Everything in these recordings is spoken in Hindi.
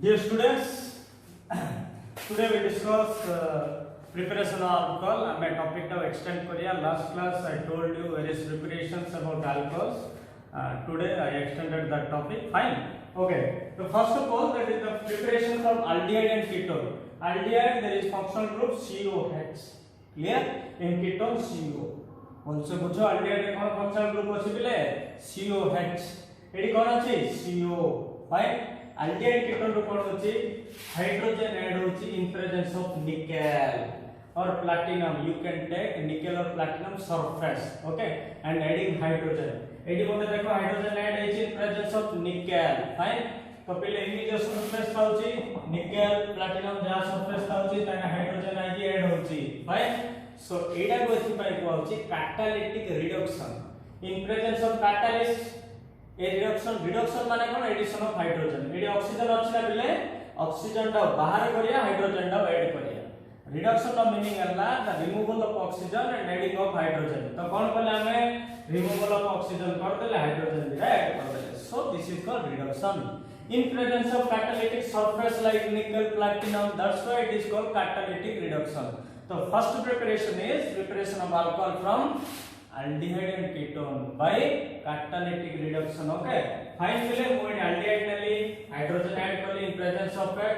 Dear students, today we discuss preparation of alcohol. I am topic now extend Korea. Last class I told you various preparations about alcohols. Today I extended that topic. Fine. Okay. So first of all, that is the preparation of aldehyde and ketone. Aldehyde there is functional group COH. Clear? In ketone CO. Also बुझो aldehyde कौन functional group अछि बिले COH. एडी कौन अछि CO. Fine. Aldehyde ketone रो कौन अछि hydrogen add होछि in presence of nickel or platinum. You can take nickel or platinum surface, okay, and adding hydrogen. एडी मोटे देखो hydrogen add होछि in presence of nickel. Fine. तो पहले इमेज सरफेस थाउछि निकेल प्लैटिनम जा सरफेस थाउछि ताने हाइड्रोजन आइ ऐड होछि फाइन सो एडा को एथि पाइ कोछि catalytic reduction in presence of catalyst ए रिडक्शन माने कोन एडिशन ऑफ हाइड्रोजन एडी ऑक्सीजन अछि ना बिले ऑक्सीजन टा बाहर करिया हाइड्रोजन टा ऐड करिया रिडक्शन ऑफ मीनिंग हला the removal of oxygen and adding of hydrogen तो कोन कहले हमें रिमूवल ऑफ ऑक्सीजन कर देले हाइड्रोजन भी ऐड कर देले so this is called reduction in presence of catalytic surface like nickel platinum, that's why it is called catalytic reduction. So first preparation is preparation of alcohol from aldehyde and ketone by catalytic reduction. Okay, fine bile moid aldehyde nali hydrogen add kali in presence of a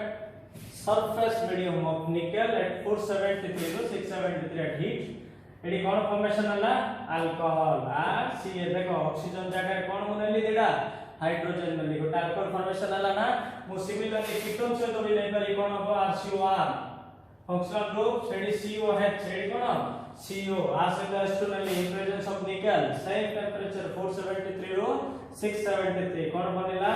surface medium of nickel at 473 to 673 at heat एडी कोन फॉर्मेशन हला अल्कोहल आ सी ए देखो ऑक्सीजन जगह कोन बनली देडा हाइड्रोजन नली गोटा अल्कोहल फॉर्मेशन हला ना मु सिमिलरली कीटोन से तो भी नहीं पारी कोन हो RCOR फंक्शनल ग्रुप सेडी COH सेडी कोन CO आ से एस्टो नली इन प्रेजेंस ऑफ निकल सेम टेंपरेचर 473 रो 673 कोन बनेला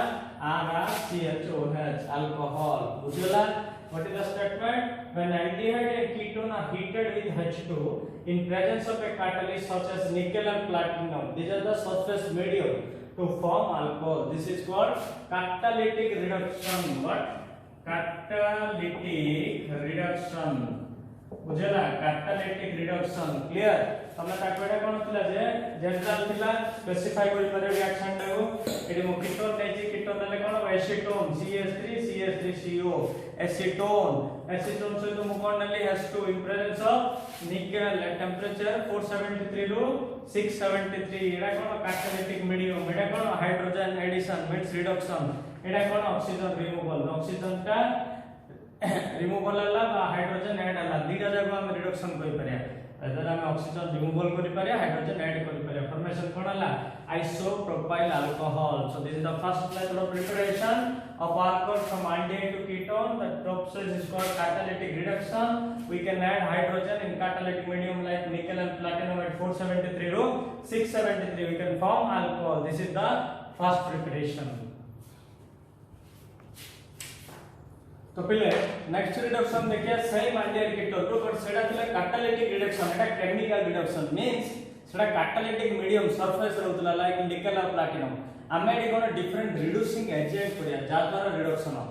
RCHOH अल्कोहल बुझला what is the statement when aldehyde and ketone are heated with H2 in presence of a catalyst such as nickel and platinum these are the surface medium to form alcohol this is called catalytic reduction what catalytic reduction बुझला कैटालिटिक रिडक्शन क्लियर तमे ताकवेटा कोन थिला जे जनरल थिला स्पेसिफाई करि पारे रिएक्शन टाको एडी मो कीटोन नेछि कीटोन नेले कोन एसीटोन CH3CO एसीटोन से तो मो कोन नेली H2 in presence of nickel at temperature 473 रो 673 एडा कोन कैटालिटिक मीडियम एडा कोन हाइड्रोजन एडिशन मींस रिडक्शन एडा कोन ऑक्सीजन रिमूवल ऑक्सीजन टा रिमूवल हला बा हाइड्रोजन ऐड हला दीटा जगह हम रिडक्शन करि परिया अदर हम ऑक्सीजन रिमूवल करि परिया हाइड्रोजन ऐड करि परिया फॉर्मेशन कोन हला isopropyl alcohol so this is the first method of preparation of alcohol from aldehyde to ketone the process is called catalytic reduction we can add hydrogen in catalytic medium like nickel and platinum at 473 ro 673 we can form alcohol this is the first preparation तो पहले नेक्स्ट रिडक्शन देखिए सेम aldehyde ketone तो बट सेडा थिला कैटालिटिक रिडक्शन एटा केमिकल रिडक्शन मींस सेडा कैटालिटिक मीडियम सरफेस रहउतला लाइक निकल और प्लैटिनम आमे एडी कोन डिफरेंट रिड्यूसिंग एजेंट करिया जा द्वारा रिडक्शन हो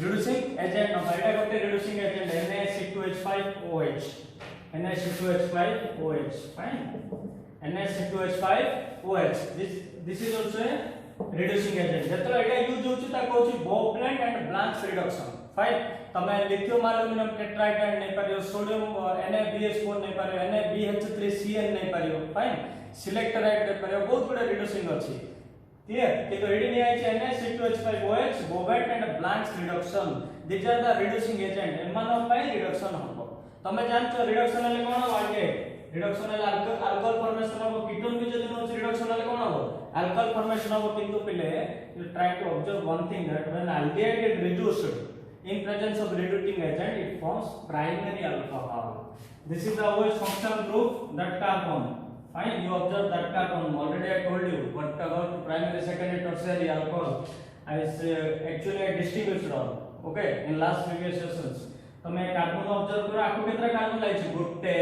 रिड्यूसिंग एजेंट न एटा गोटे reducing agent NaC2H5OH NaC2H5OH fine NaC2H5OH this is also a reducing agent Jatra Etah use होची ता कहूची बोब्लेंट एंड ब्लांक्स रिडक्शन फाइन तमे लिथियम एल्युमिनियम टेट्राइड नहीं पारियो सोडियम NaBH4 नहीं पारियो NaBH3Cl नहीं पारियो फाइन सिलेक्टराइड नहीं पारियो बहुत बड़ा रिड्यूसिंग अछि क्लियर कि तो एडी नहीं आइछ NaC2H5OH Bouveault and Blanc's reduction this are the reducing agent एमानो पाई रिडक्शन हबो तमे जानछो रिडक्शन ले कोन वाटे रिडक्शन ले अल्कोहल फॉर्मेशन हो कीटोन भी जदी नो रिडक्शन ले कोन हो अल्कोहल फॉर्मेशन हो किंतु पहले you try to observe one thing that when aldehyde is reduced in presence of reducing agent it forms primary alcohol this is the OH functional group that carbon fine you observe that carbon already I told you what about primary secondary tertiary alcohol is actually a distributed all okay in last previous sessions तमे कार्बन ऑब्जर्व करो आको केतरा कार्बन लाइछि गुटे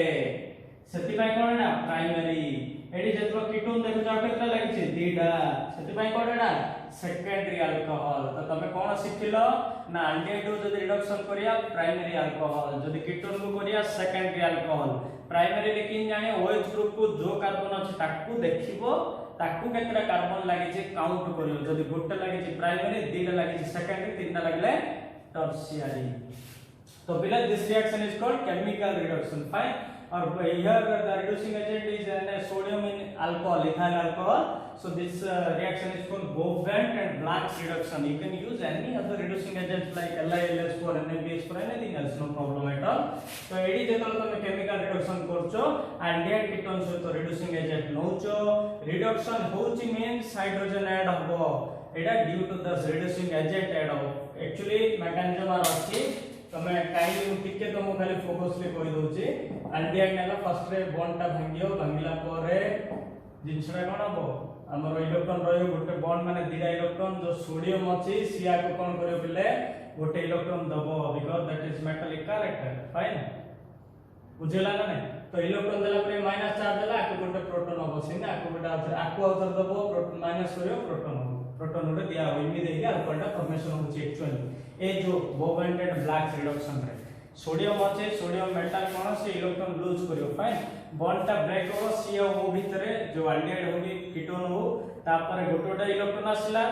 सेति पय कोन ना प्राइमरी एडी जेतरो कीटोन देखो जा केतरा लागिछि दीटा सेति पय कोन ना सेकेंडरी अल्कोहल तो तमे कोन सिखिलो ना aldehyde जदी रिडक्शन करिया प्राइमरी अल्कोहल जदी कीटोन को करिया सेकेंडरी अल्कोहल प्राइमरी लेकिन जाने OH ग्रुप को जो कार्बन अछि ताकू देखिबो ताकू केतरा कार्बन लागिछि काउंट करियो जदी गुटे लागिछि प्राइमरी दीटा लागिछि सेकेंडरी तीनटा लागले tertiary. So below this reaction is called chemical reduction. Fine. Or here the reducing agent is sodium in alcohol, ethyl alcohol. So this reaction is called Bovent and Black's reduction. You can use any other reducing agents like LiLS4, NaBH4, anything else, no problem at all. So एडी जेतल तमे chemical reduction करछो aldehyde ketone सहित reducing agent नौचो reduction होची means hydrogen add हबो एटा due to the reducing agent add हबो. Actually mechanism आर अछि तमे काई टिके तो मु खाली फोकसली कहि दोची aldehyde नेला फर्स्ट रे बॉन्ड ता भांगियो भांगिला परे जिनसरा कोन हबो हमर इलेक्ट्रॉन रहियो गोटे बॉन्ड माने दिरा इलेक्ट्रॉन जो सोडियम अछि सिया को कोन करियो बिले गोटे इलेक्ट्रॉन दबो because that is metallic character. Fine बुझेला ना तो इलेक्ट्रॉन देला परे माइनस चार्ज देला को गोटे प्रोटॉन हबो सिना को गोटे आको अवसर दबो प्रोटॉन माइनस करियो प्रोटॉन रे दिया होई मी देके अल्फा फॉर्मेशन होची एक्चुअली ए जो बोवेंट एंड ब्लैक रिडक्शन रे सोडियम अच्छे सोडियम मेटल कोन से इलेक्ट्रॉन लूज करियो. फाइन बॉन्ड टा ब्रेक हो सी और ओ भीतर जो aldehyde होगी कीटोन हो तापर गोटोटा इलेक्ट्रॉन आसला.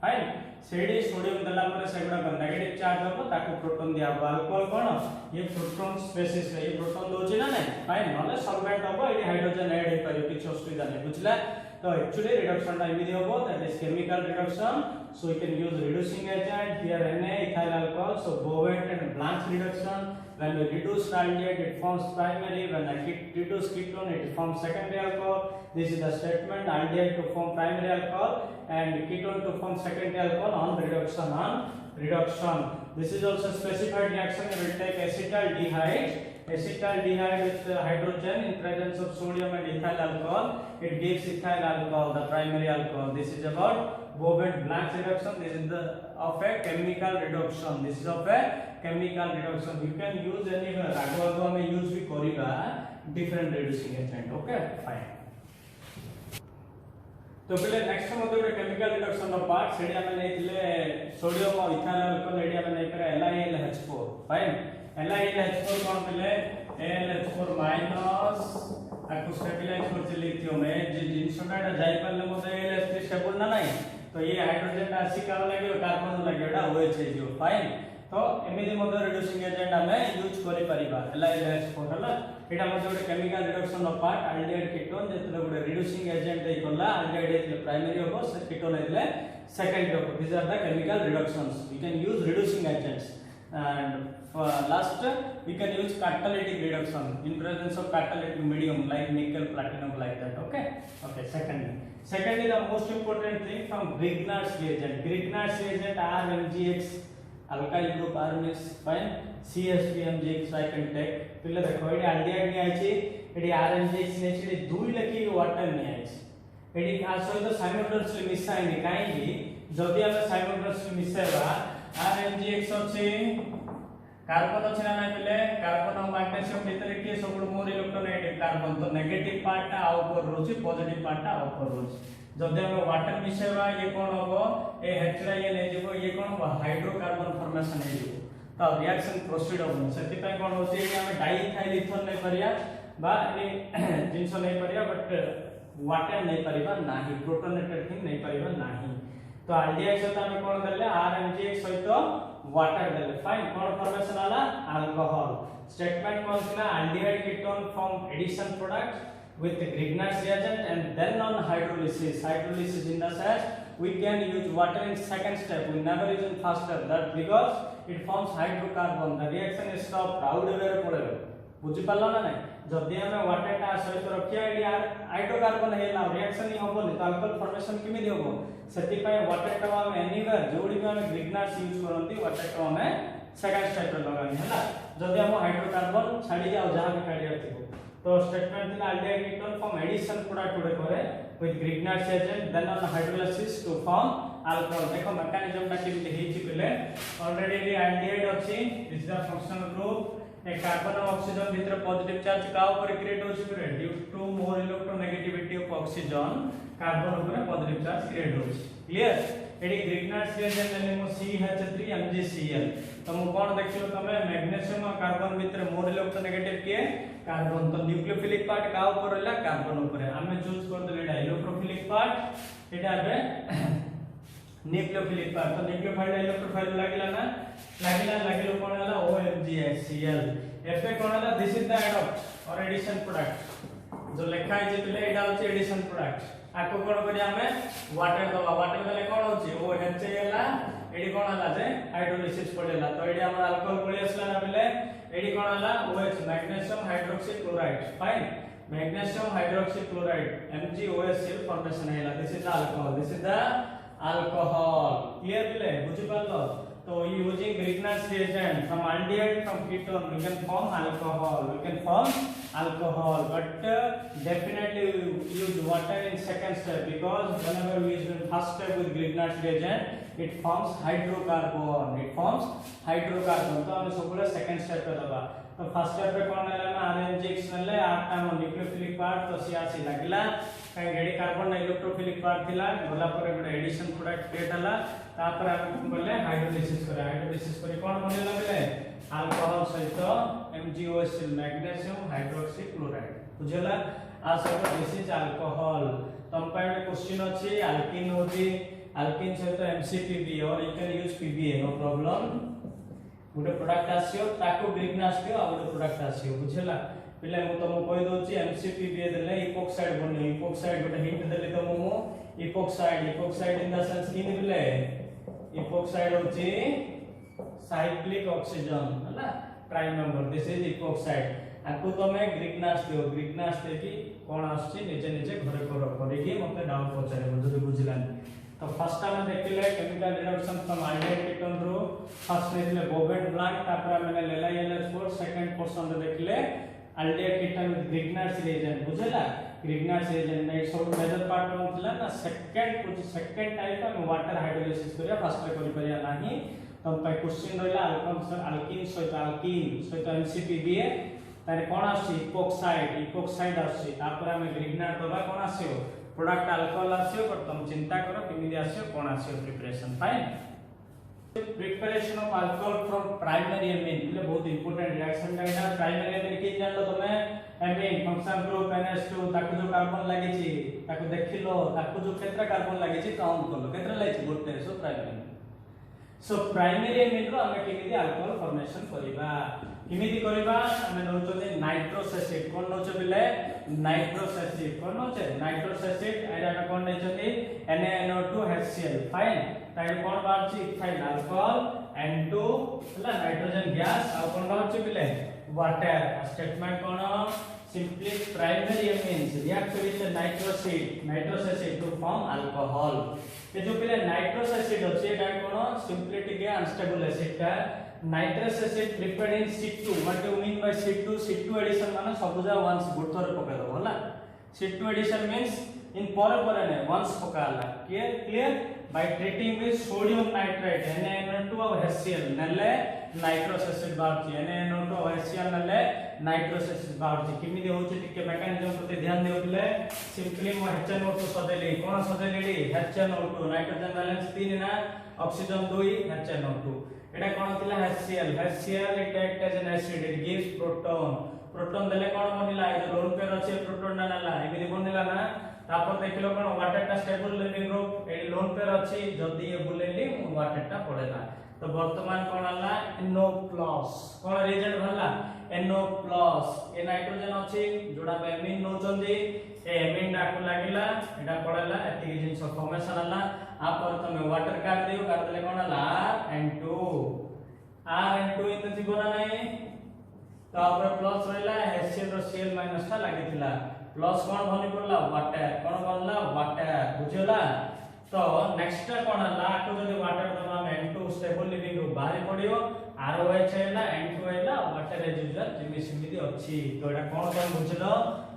फाइन सेडी सोडियम दला पर सेगुडा को नेगेटिव चार्ज हो ताको प्रोटॉन दिया अल्कोहल कोन ये प्रोटॉन स्पेसिस ये प्रोटॉन दोची ना नहीं. फाइन नले सॉल्वेंट हो ये हाइड्रोजन ऐड हे करियो किछ असुविधा नहीं. बुझला तो एक्चुअली रिडक्शन टा इमिडी होबो that is chemical reduction. So you can use reducing agent here Na ethyl alcohol. So Bovent and Blanc's reduction. When we reduce aldehyde, it forms primary. When I reduce ketone, it forms secondary alcohol. This is the statement: aldehyde to form primary alcohol and ketone to form secondary alcohol on reduction. This is also specified reaction. We will take acetaldehyde. Acetaldehyde with hydrogen in presence of sodium and ethyl alcohol. It gives ethyl alcohol, the primary alcohol. This is about Bovent-Blanc's reduction. This is the of a chemical reduction. This is of a chemical reduction. You can use any agro में use भी करिगा different reducing agent. Okay, fine. तो पहले नेक्स्ट मते ଗୋଟେ chemical reduction ର part सेडी ଆମେ नेइले सोडियम और इथाइल अल्कोहल एडी ଆମେ नेइ करे LiLH4. फाइन LiLH4 कोन पहले AlH4 माइनस आको स्टेबलाइज करते लिथियम में जे जिनसटा जाई परले मते AlH3 स्टेबल ना नहीं तो ये हाइड्रोजन आसी का लागे कार्बन लागे एटा OH है जो. फाइन तो एमिदि मते रिड्यूसिंग एजेंट हमें यूज करि परिबा LiLH4 हला एटा मते ଗୋଟେ chemical reduction of part aldehyde ketone जेतले ଗୋଟେ रिड्यूसिंग एजेंट दे कोला aldehyde एतले प्राइमरी होबो ketone एतले सेकेंडरी होबो. These are the chemical reductions. You can use reducing agents. And last we can use catalytic reduction in presence of catalytic medium like nickel, platinum, like that. Okay. Secondly the most important thing from Grignard's reagent. Grignard's reagent RMGX alkyl group RMS. Fine CH3MGX I can take. पहले देखो एडी aldehyde नि आइछि एडी RMGX ने एडी 2 लकी वाटर नि आइछि एडी खास सहित साइमल्टेनियसली मिसाइनि काई कि जदि हम साइमल्टेनियसली मिसाइबा RMGX अछि कार्बन अछि ना पहले कार्बन और मैग्नीशियम भीतर के सब मोर इलेक्ट्रॉन नेगेटिव कार्बन तो नेगेटिव पार्ट आ ऊपर रोची पॉजिटिव पार्ट आ ऊपर रोची. जदि हम वाटर मिसेबा ये कोन होबो ए हेचरा ये नै जेबो ये कोन हाइड्रोकार्बन फॉर्मेशन हे जेबो तो रिएक्शन प्रोसीड होबो. सेति पय कोन होची कि हम डाइइथाइल इथर नै परिया बा ए जिंस नै परिया बट वाटर नै परिबा नाही प्रोटोनेटेड थिंग नै परिबा नाही. तो aldehyde सहित हम कोन देले RMGX सहित वाटर देले. फाइन कोन फॉर्मेशन आला अल्कोहल. स्टेटमेंट कोन थिला aldehyde ketone form addition product with Grignard's reagent and then on hydrolysis in the sense we can use water in second step. We never use in first step that because it forms hydrocarbon. The reaction is stopped. आउट वे पड़े बुझि पालो ना नहीं जदि हम वाटर टा सहित रखिया एडी हाइड्रोकार्बन हेला रिएक्शन ही होबो तो अल्कोहल फॉर्मेशन किमि होबो. सेति पय वाटर टा हम एनीवेयर जोडी में हम ग्रिग्नार्ड्स यूज करंती वाटर टा हम सेकंड स्टेप पे लगानी हला जदि हम हाइड्रोकार्बन छाडी जाओ जहां भी काढिया थिबो तो स्टेटमेंट थिला aldehyde ketone form addition product गुडे करे with Grignard's reagent then on hydrolysis to form alcohol. देखो मेकानिज्म टा केमि हेछि पले ऑलरेडी aldehyde अछि this is the functional group एक कार्बन और ऑक्सीजन भीतर पॉजिटिव चार्ज का ऊपर क्रिएट होछि फिर due to more electronegativity of oxygen carbon ऊपर पॉजिटिव चार्ज क्रिएट होछि. क्लियर एडी ग्रिग्नार्ड्स रिएजेंट ले मो CH3MgCl तो मो कोन देखिलो तमे मैग्नीशियम और कार्बन भीतर मोर इलेक्ट्रोनेगेटिव के कार्बन तो न्यूक्लियोफिलिक पार्ट का ऊपर रहला कार्बन ऊपर हमें चूज कर देले इलेक्ट्रोफिलिक पार्ट एटा बे न्यूक्लियोफिलिक पार्ट तो न्यूक्लियोफाइल इलेक्ट्रोफाइल लागिलो कोन हला OMgHCl एफे कोन हला दिस इज द एडप्ट और एडिशन प्रोडक्ट जो लिखा है जे पिले एडा होची एडिशन प्रोडक्ट आको कोन करी हमें वाटर दवा वाटर देले कोन होची OHCl एडी कोन हला जे हाइड्रोलिसिस पड़ेला तो एडी हमर अल्कोहल पड़ी असला ना पिले एडी कोन हला OH magnesium hydroxy chloride fine magnesium hydroxy chloride MgOHCl formation हैला this is the alcohol clear पिले बुझि पालो तो using Grignard's reagent from aldehyde from ketone we can form alcohol but definitely use water in second step because whenever we use in first step with Grignard's reagent it forms hydrocarbon तो हम सबले second step पे दबा तो फर्स्ट स्टेप पे कोन हैला ना RNGX नले आठटा न्यूक्लियोफिलिक पार्ट तो सियासी लागला काई रेडी कार्बन इलेक्ट्रोफिलिक पार्ट थिला होला पर एक एडिशन प्रोडक्ट क्रिएट हला तापर हम बोले हाइड्रोलिसिस करे कोन बनेला बेले अल्कोहल सहित MgOHCl मैग्नीशियम हाइड्रोक्सी क्लोराइड बुझला आ सब दिस इज अल्कोहल तम पे क्वेश्चन अछि अल्कीन होजी अल्कीन सहित MCPB और you can use PBA no problem गोटे प्रोडक्ट आसियो ताको ग्रिग्नास के और गोटे प्रोडक्ट आसियो बुझला पिले मु तुम कहि दोची MCPBA देले इपोक्साइड बने इपोक्साइड गोटे हिंट देले तो मु इपोक्साइड इन द सेंस किन पिले इपोक्साइड होची साइक्लिक ऑक्सीजन हला prime member this is epoxide आको तमे ग्रिग्नास देकी कोन आछी निजे घरे करे कि मते डाउट पचारे जदी बुझिलानी तो फर्स्ट टाइम देखिले chemical reduction from aldehyde ketone रो फर्स्ट देखिले बोवेट ब्लैंक तापर मैंने लेला LS4 सेकंड पोर्शन रे देखिले aldehyde ketone with Grignard's reagent बुझला Grignard's reagent में सब मेजर पार्ट कोन थिला ना सेकंड टाइप में वाटर हाइड्रोलिसिस करिया फर्स्ट रे करि परिया नाही तो पय क्वेश्चन रहला अल्कीन सहित MCPBA तारे कोन आसी इपोक्साइड आसी तापर हम Grignard दबा कोन आसीओ प्रोडक्ट अल्कोहल आसियो पर तुम चिंता करो किमिदि आसियो कोन आसियो preparation fine preparation of alcohol from primary amine એટલે बहुत इंपोर्टेंट रिएक्शन का प्राइमरी एमीन के जानलो तमे एमीन फंक्शन ग्रुप NH2 ताकु जो कार्बन लागि छि ताकु देखिलो ताकु जो केत्रा कार्बन लागि छि काउंट करलो केत्रा लागि छि गोटे सो प्राइमरी एमीन रो हम किमिदि अल्कोहल फॉर्मेशन करिबा किमिदि करिबा हम नउचते नाइट्रोस एसिड कोन नउचे बिले नाइट्रोस एसिड कोन नउचे नाइट्रोस एसिड एरा कोन नइचंदी NaNO2HCl फाइन ताइ कोन बारछि इथाइल अल्कोहल N2 हला नाइट्रोजन गैस आ कोन बारछि बिले वाटर स्टेटमेंट कोन simply primary amines react with nitrous acid to form alcohol ये जो बिले नाइट्रोस एसिड अछि एटा कोन सिंपली टिके अनस्टेबल एसिड का nitrous acid prepared in C2 what do mean by C2 addition माने सबुजा वंस गुथर पका दो होला C2 एडिशन मींस इन पर ने वंस पकाला clear by treating with sodium nitrate NaNO2 और HCl नले नाइट्रस एसिड बारची NaNO2 और HCl नले नाइट्रस एसिड बारची किमिदि होची टिके मैकेनिज्म प्रति ध्यान देउले सिंपली मो HNO2 सदेली कोन सदेली HNO2 नाइट्रोजन बैलेंस 3 ना ऑक्सीजन 2 HNO2 एटा कोन थिला HCl it act as an acid it gives proton देले कोन बनिला ए लोन पेयर अछि प्रोटॉन नाला एमिदि बनिला ना तापर देखिलो कोन वाटर टा stable leaving group a lone pair अछि जदी ए बुलेली वाटर टा पड़ेला तो वर्तमान कोन हला NO+ कोन रिएजेंट भरला NO+ ए नाइट्रोजन अछि जोडा बे एमिन नोचंदी ए एमिन डाकु लागिला एटा पड़ेला एति जिंस फॉर्मेशन हला आ पर तमे वाटर काट देले कोन हला N2 इन जीवना नाही तापर प्लस रहला HCl रो Cl माइनस टा लागितिला प्लस कोन बनि पड़ला वाटर कोन बनला वाटर बुझला तो नेक्स्ट कोन हला को जदी वाटर दबा में N2 स्टेबल लिविंग ग्रुप बाहर पडियो ROH हैला N2 हैला वाटर एज यूजुअल जिमि सिमिति अछि तो एटा कोन बुझलो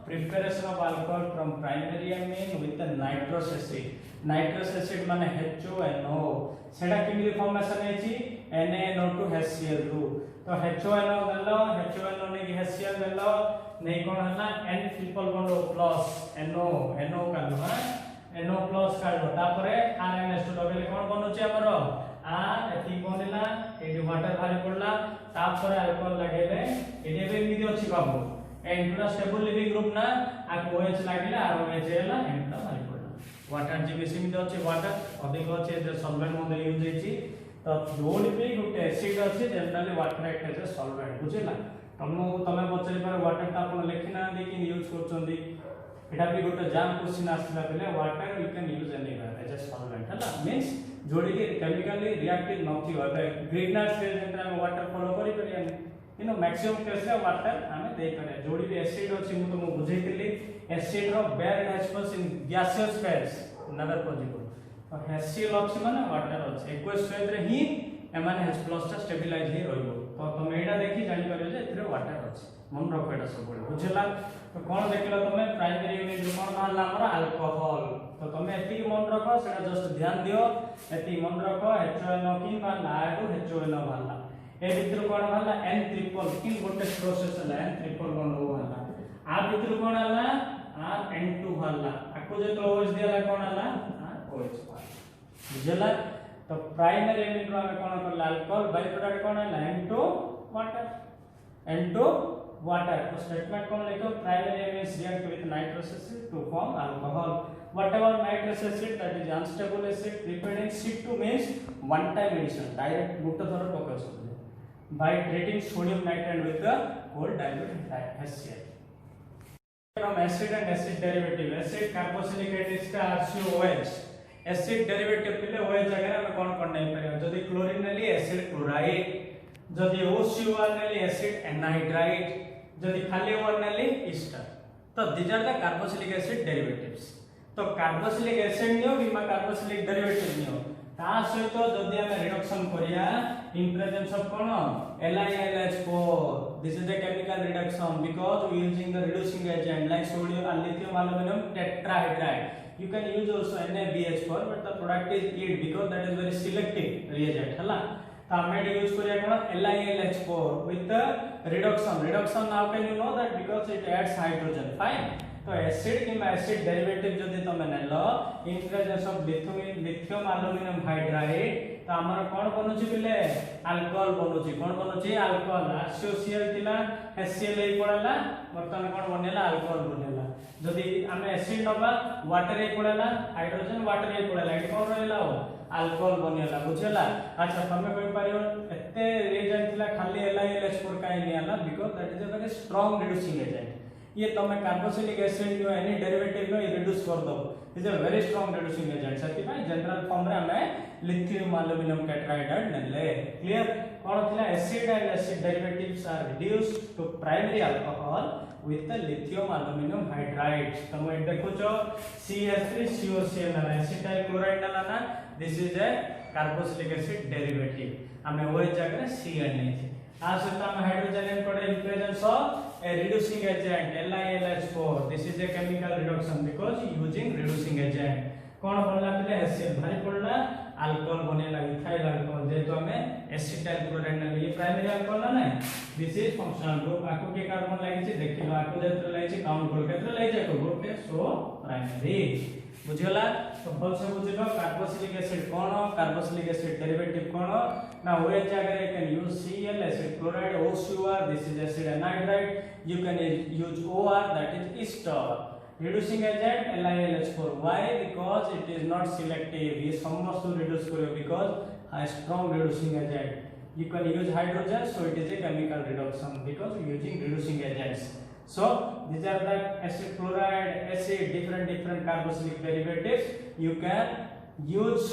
preparation of alcohol from primary amine with nitrous acid माने HONO सेडा किमिदि फॉर्मेशन हेछि NaNO2HCl रू तो HONO गल्लो HONO ने HCl गल्लो नै कोन हला N triple bond plus NO कालो NO प्लस कालो तापरे RNS2 डबल कोन बनुछि हमरो R एति बनिला एडी वाटर भारी पड़ला तापरे अल्कोहल लागेले एडी बे मिदि अछि बाबू N2 स्टेबल लिविंग ग्रुप ना आ OH लागिला ROH हैला N2 भारी पड़ला वाटर जीबीसी मिदि अछि वाटर अधिक अछि जे सॉल्वेंट मध्ये यूज हेछि तो तो जोड़ी पे गोटे एसिड अछि generally water act as a solvent बुझिला तमे पचरि पर वाटर ता आपण लिखि ना दे कि यूज करचोंदी एटा भी गोटे जाम क्वेश्चन आसला बेले water we can use anywhere as a solvent हला मींस जोड़ी के केमिकली रिएक्टिव नथि होबे ग्रीनहाउस फेज जेंtra हम वाटर फॉलो करि परिया you know maximum case रे वाटर हमें दे करे जोड़ी भी एसिड अछि मु तुमको बुझैतिली एसिड रो बेयर H+ इन gaseous phase another पॉजिटिव और HCl अछि माने वाटर अछि एक्वस फेज रे ही एमाने H+ ता स्टेबलाइज हे रहइबो तो तुम एटा देखि जानि परियो जे एथरे वाटर अछि मन रखो एटा सब बोल बुझला तो कोन देखिलो तुमे प्राइमरी यूनिट जो कोन बाहरला हमर अल्कोहल तो तुमे एति मन रखो सेटा जस्ट ध्यान दियो एति मन रखो HNO किन बाहरला आडू HNO बाहरला ए भितर कोन हला n ट्रिपल किन गोटे प्रोसेस हला n ट्रिपल बॉन्ड हो हला आ भितर कोन हला n2 हला आको जे तो OH दियाला कोन हला OH बुझला तो प्राइमरी एलिमेंट रो हम कोन करला अल्कोहल बाय प्रोडक्ट कोन हला n2 वाटर तो स्टेटमेंट कोन लिखो primary elements react with nitrous acid to form alcohol whatever nitrous acid that is unstable acid prepared in situ means one time addition direct गुट थर पकस by treating sodium nitrate with the cold dilute HCl from acid and acid derivative acid carboxylic acid का RCOH acid derivative पिले OH जगह हम कोन कोन नहीं परियो जदी क्लोरीन नेली एसिड क्लोराइड जदी OCO नेली एसिड एनहाइड्राइड जदी खाली O नेली ईस्टर तो these are the carboxylic acid derivatives तो कार्बोक्सिलिक एसिड नियो किबा कार्बोक्सिलिक डेरिवेटिव नियो ता सहित जदी हम रिडक्शन करिया इन प्रेजेंस ऑफ कोन LiLH4 this is a chemical reduction because we using the reducing agent like sodium and lithium aluminum tetrahydride you can use also NaBH4 but the product is yield because that is very selective reagent हला तो हम यूज करिया कोन LiLH4 with the reduction now can you know that because it adds hydrogen fine तो एसिड किबा एसिड डेरिवेटिव जदी तमे नेलो in presence of lithium aluminium hydride तो हमर कोन बनुची पिले अल्कोहल बनुची कोन बनुची अल्कोहल HCl थिला HCl ए पड़ला वर्तमान कोन बनेला अल्कोहल बनेला जदी हमें एसिड नबा वाटर ए पड़ला हाइड्रोजन वाटर ए पड़ला एट कोन रहला अल्कोहल बनेला बुझला अच्छा तमे कहि पारियो एते रिएजेंट थिला खाली LiLH4 काई नियाला because that is a very strong reducing agent ये तमे कार्बोक्सिलिक एसिड जो एनी डेरिवेटिव नो रिड्यूस कर दो is a very strong reducing agent सती भाई जनरल फॉर्म रे हमें लिथियम एल्युमिनियम टेट्राहाइड्राइड नेले क्लियर कोन थिला acid and acid derivatives are reduced to primary alcohol with the lithium aluminium hydride तमे देखो जो CH3COCl ना एसिटाइल क्लोराइड ना this is a carboxylic acid derivative हमें वो जगह CN नहीं आ सता हम हाइड्रोजन पड़े इन presence of a reducing agent LiLH4 this is a chemical reduction because using reducing agent कोन बनला पले HCl भारी पड़ला अल्कोहल बनेला इथाइल अल्कोहल जे तो हमें एसिटाइल क्लोराइड ने ये प्राइमरी अल्कोहल ना दिस इज फंक्शनल ग्रुप आको के कार्बन लागि छै देखिलो आको जेत्र लागि छै काउंट कर केत्र लागि छै को गोटे सो प्राइमरी बुझला तो फल से बुझलो कार्बोक्सिलिक एसिड कोन कार्बोक्सिलिक एसिड डेरिवेटिव कोन ना OH जगह can use Cl acid chloride OCOR this is acid anhydride you can use OR that is ester reducing agent LiLH4 why because it is not selective ये समस्त reduce करियो because a strong reducing agent you can use hydrogen so it is a chemical reduction because using reducing agents so these are the acid chloride acid different carboxylic derivatives you can use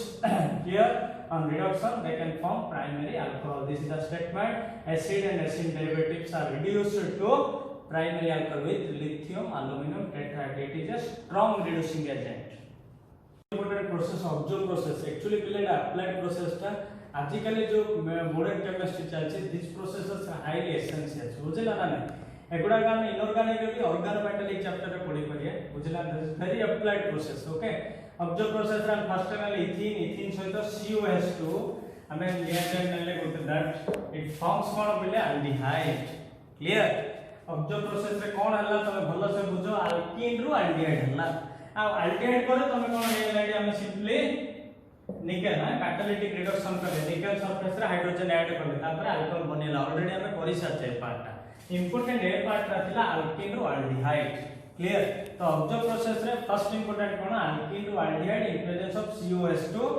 here on reduction they can form primary alcohol this is the statement acid and acid derivatives are reduced to primary alcohol with lithium aluminum tetrahydride it is a strong reducing agent important process observe process actually pile applied process ta आजिकली जो मॉडर्न केमिस्ट्री चलछि this processes are highly essential बुझला ना एगुडा का हम इनऑर्गेनिक भी ऑर्गेनोमेटालिक चैप्टर रे पढी परिए बुझला this very applied process okay observe process रे फर्स्ट वाले इथीन सहित COH2 हमें रिएजेंट नेले गोटे दैट इट फॉर्म्स कोन बोले एल्डिहाइड क्लियर ऑब्जर्व प्रोसेस रे कोन हल्ला तमे भलो से बुझो अल्कीन रु एल्डिहाइड हल्ला आ एल्डिहाइड करे तमे कोन हेलाइड हम सिंपली निकल ना कैटालिटिक रिडक्शन करे निकल सरफेस रे हाइड्रोजन ऐड करले तापर अल्कोहल बनेला ऑलरेडी हमें करि साचे पार्ट इंपोर्टेंट ए पार्ट रथिला अल्कीन रु एल्डिहाइड क्लियर तो ऑब्जर्व प्रोसेस रे फर्स्ट इंपोर्टेंट कोन अल्कीन रु aldehyde in presence of COH2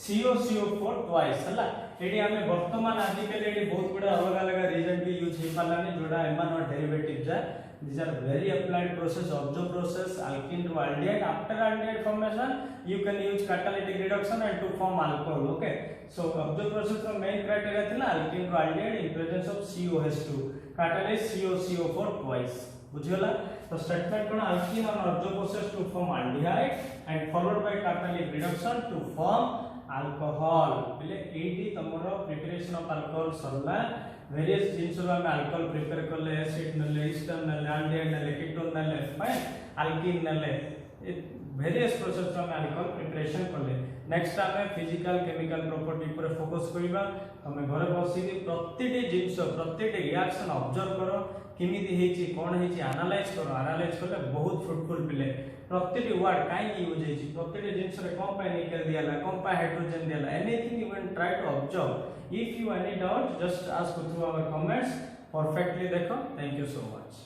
COCO4 twice हला एडी हमें वर्तमान आजिकल एडी बहुत गुडा अलग अलग रीजन भी यूज ही पालानी जोडा एमानो डेरिवेटिव जा these are very applied process observe process alkene to aldehyde after aldehyde formation you can use catalytic reduction and to form alcohol okay so observe process का main criteria थिला alkene to aldehyde in presence of COH2 catalyze COCO4 twice बुझियला तो statement cone alkene on observe process to form aldehyde and followed by catalytic reduction to form alcohol बोले एडी तमरो प्रिपरेशन ऑफ अल्कोहल सरला वेरियस जिंस रो हम अल्कोहल प्रिपेयर करले एसिड नले ईस्टर नले एल्डिहाइड नले कीटोन नले फाइन अल्कीन नले वेरियस प्रोसेस रो हम अल्कोहल प्रिपरेशन करले नेक्स्ट हमें फिजिकल केमिकल प्रॉपर्टी पर फोकस करिबा हमें घरे बसी के प्रतिटी जिंस प्रतिटी रिएक्शन ऑब्जर्व करो किमिति हेची कोन हेची एनालाइज करले बहुत फ्रूटफुल पिले प्रतिटी वर्ड काई यूज हेची प्रतिटी जिंस रे कोन पाई निकल दियाला कोन पाई हाइड्रोजन दियाला anything you can try to observe if you any doubt just ask through our comments perfectly देखो थैंक यू सो मच।